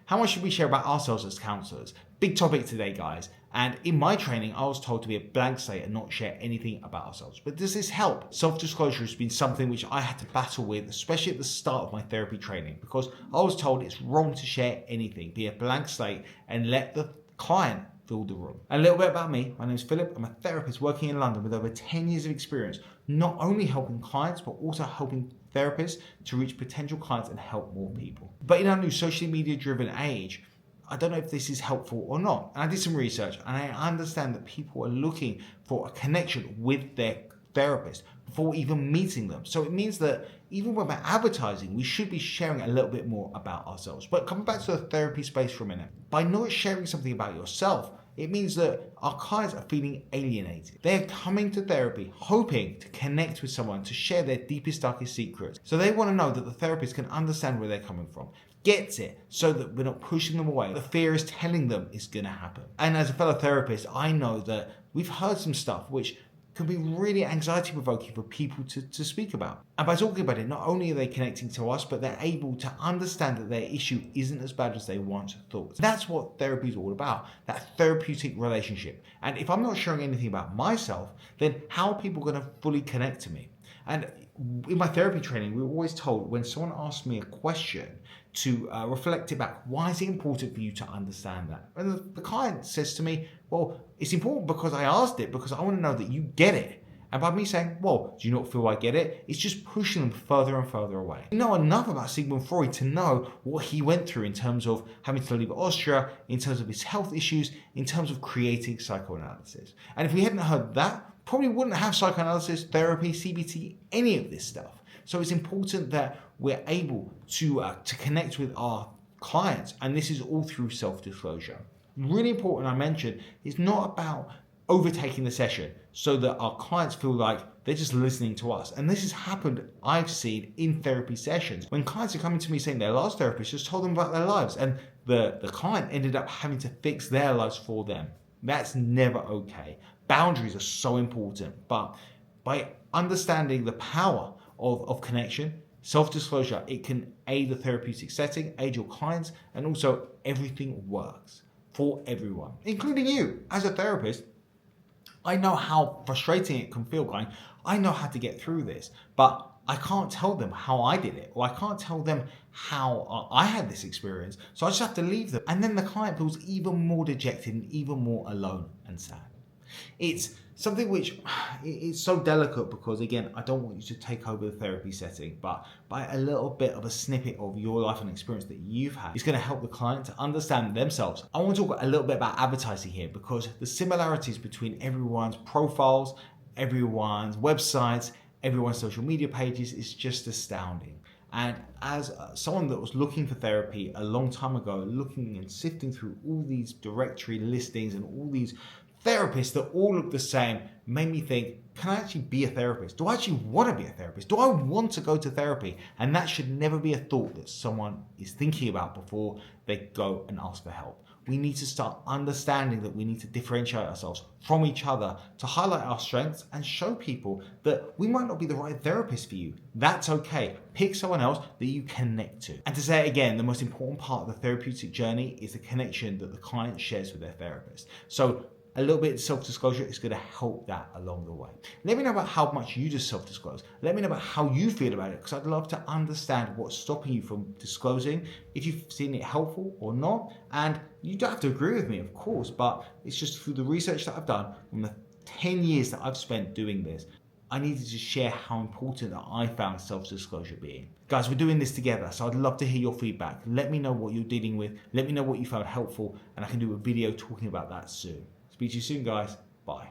How much should we share about ourselves as counselors? Big topic today, guys. And in my training, I was told to be a blank slate and not share anything about ourselves. But does this help? Self-disclosure has been something which I had to battle with, especially at the start of my therapy training, because I was told it's wrong to share anything, be a blank slate, and let the client fill the room. A little bit about me. My name is Philip. I'm a therapist working in London with over 10 years of experience, not only helping clients, but also helping therapists to reach potential clients and help more people. But in our new social media driven age, I don't know if this is helpful or not. And I did some research and I understand that people are looking for a connection with their therapist before even meeting them. So it means that even when we're advertising, we should be sharing a little bit more about ourselves. But coming back to the therapy space for a minute, by not sharing something about yourself, it means that our clients are feeling alienated. They're coming to therapy hoping to connect with someone to share their deepest, darkest secrets. So they want to know that the therapist can understand where they're coming from, gets it, so that we're not pushing them away. The fear is telling them it's going to happen. And as a fellow therapist, I know that we've heard some stuff which can be really anxiety provoking for people to speak about. And by talking about it, not only are they connecting to us, but they're able to understand that their issue isn't as bad as they once thought. That's what therapy is all about, that therapeutic relationship. And if I'm not sharing anything about myself, then how are people going to fully connect to me? And in my therapy training, we were always told when someone asks me a question to reflect it back. Why is it important for you to understand that? And the client says to me, well, it's important because I asked it, because I want to know that you get it. And by me saying, well, do you not feel I get it? It's just pushing them further and further away. I know enough about Sigmund Freud to know what he went through in terms of having to leave Austria, in terms of his health issues, in terms of creating psychoanalysis. And if we hadn't heard that, probably wouldn't have psychoanalysis, therapy, CBT, any of this stuff. So it's important that we're able to connect with our clients, and this is all through self-disclosure. Really important, I mentioned, it's not about overtaking the session so that our clients feel like they're just listening to us. And this has happened, I've seen in therapy sessions, when clients are coming to me saying their last therapist just told them about their lives, and the client ended up having to fix their lives for them. That's never okay. Boundaries are so important, but by understanding the power of connection, self-disclosure, it can aid the therapeutic setting, aid your clients, and also everything works for everyone, including you. As a therapist, I know how frustrating it can feel going, I know how to get through this, but I can't tell them how I did it, or I can't tell them how I had this experience, so I just have to leave them. And then the client feels even more dejected and even more alone and sad. It's something which is so delicate because, again, I don't want you to take over the therapy setting, but by a little bit of a snippet of your life and experience that you've had, it's going to help the client to understand themselves. I want to talk a little bit about advertising here because the similarities between everyone's profiles, everyone's websites, everyone's social media pages is just astounding. And as someone that was looking for therapy a long time ago, looking and sifting through all these directory listings and all these therapists that all look the same, made me think, can I actually be a therapist? Do I actually want to be a therapist? Do I want to go to therapy? And that should never be a thought that someone is thinking about before they go and ask for help. We need to start understanding that we need to differentiate ourselves from each other to highlight our strengths and show people that we might not be the right therapist for you. That's okay. Pick someone else that you connect to. And to say it again, the most important part of the therapeutic journey is the connection that the client shares with their therapist. So a little bit of self-disclosure is going to help that along the way. Let me know about how much you just self-disclose. Let me know about how you feel about it, because I'd love to understand what's stopping you from disclosing, if you've seen it helpful or not. And you don't have to agree with me, of course, but it's just through the research that I've done from the 10 years that I've spent doing this, I needed to share how important that I found self-disclosure being. Guys, we're doing this together, so I'd love to hear your feedback. Let me know what you're dealing with. Let me know what you found helpful, and I can do a video talking about that soon. Speak to you soon, guys. Bye.